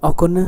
អរគុណណា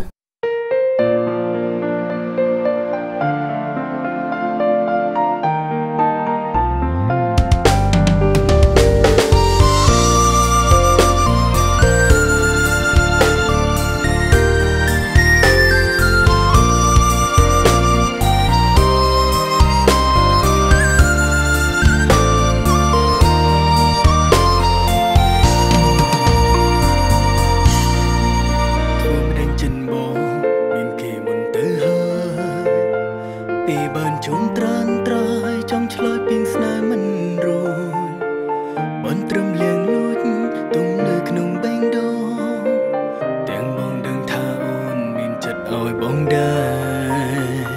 ពីបានជុំត្រានត្រៃចង់ឆ្លើយពីងស្នេហ៍មិនរួចបានត្រឹមលៀងលួចទុំនៅក្នុងបេងដូងទាំងបងដឹងថាអូនមានចិត្តឲ្យបងដែរ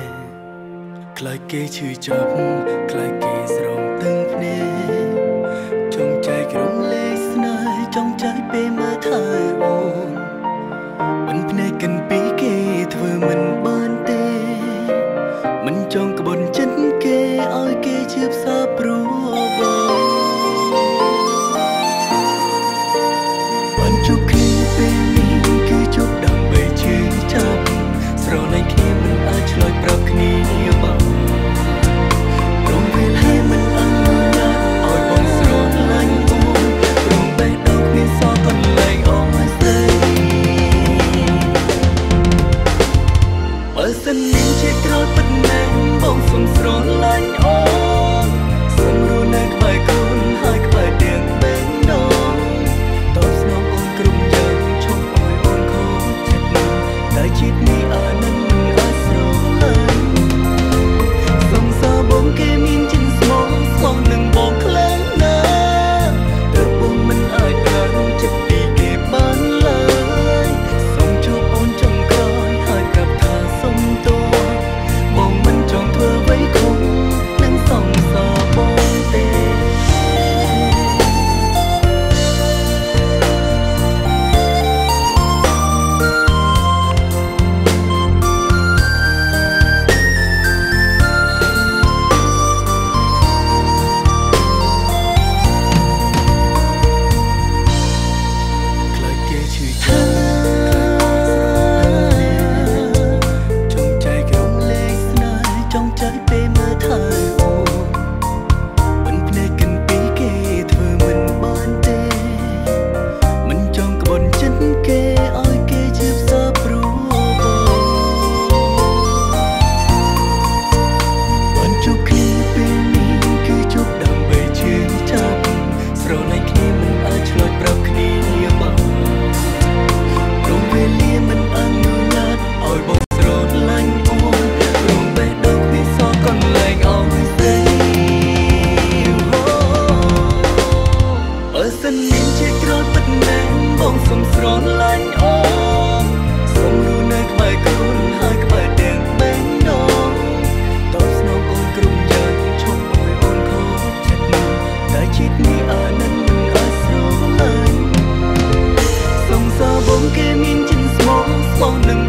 ខ្លាចគេឈឺចាប់ខ្លាចគេស្រង់ទឹកភ្នែកចង់ចែករំលែកស្នេហ៍ចង់ចែកពេលមើលថែអូនមិនភ្នែកកិនពីគេធ្វើមិនបានទេមិនចង់ក្បត់ចិត្តគេឲ្យគេជឿផ្សាព្រោះបងបានជួបគ្នាពេលនេះគឺជួបដើម្បីជឿចាប់ស្រលាញ់គ្នាមិនអាចឆ្លើយប្រាប់គ្នាបានរំពេលហើយមិនអនុញ្ញាតឲ្យបងស្រលាញ់អូនរំបែកដល់គ្នាសោះកន្លែងអស់ស្រីបើសិនមានជាក្រោយពិតមែនបងសុំស្រលាញ់អូនសុំរស់នៅក្បែរខ្លួនហើយក្បែរទាំងបេះដូងតបស្នងអូនគ្រប់យ៉ាងឈប់ឲ្យអូនខូចចិត្តតែជាតិនេះអានឹងមិនអាចស្រលាញ់សង្សារបងគេមានចិនស្មោះស្មោះនឹងបងខ្លាំងណាស់ទើបបងមិនអាចបានចិត្តពីគេបានឡើយសុំជួបអូនចុងក្រោយហើយប្រាប់ថាសុំទោសបងមិនចង់ធ្វើអ្វីខុសនឹងសង្សារបងទេខ្លាចគេឈឺចាប់ចង់ចែករំលែកស្នេហ៍ចង់ចែកពេលមើលថែអូនមិនភ្នែកកិនពីគេធ្វើមិនបានទេមិនចង់ក្បត់ចិត្តគេឲ្យគេជឿផ្សាព្រោះបានជួបគ្នាពេលនេះគឺជួបដើម្បីជឿចាប់ស្រលាញ់គ្នាមិនអាចឆ្លើយប្រាប់គ្នាបានរំវេលាមិនអនុញ្ញាតឲ្យបងស្រឡាញ់អូនរំបែកដល់គ្នាសោះកន្លែងអស់ស្រីបើសិនមានជាក្រោយពិតមែនបងសុំស្រឡាញ់អូនសុំរស់នៅក្បែរខ្លួនហើយក្បែរទាំងបេះដូងតបស្នងអូនគ្រប់យ៉ាងឈប់ឲ្យអូនខូចចិត្តតែជាតិនេះអានឹងមិនអាចស្រឡាញ់សង្សារបងគេមានចិនស្មោះស្មោះនឹង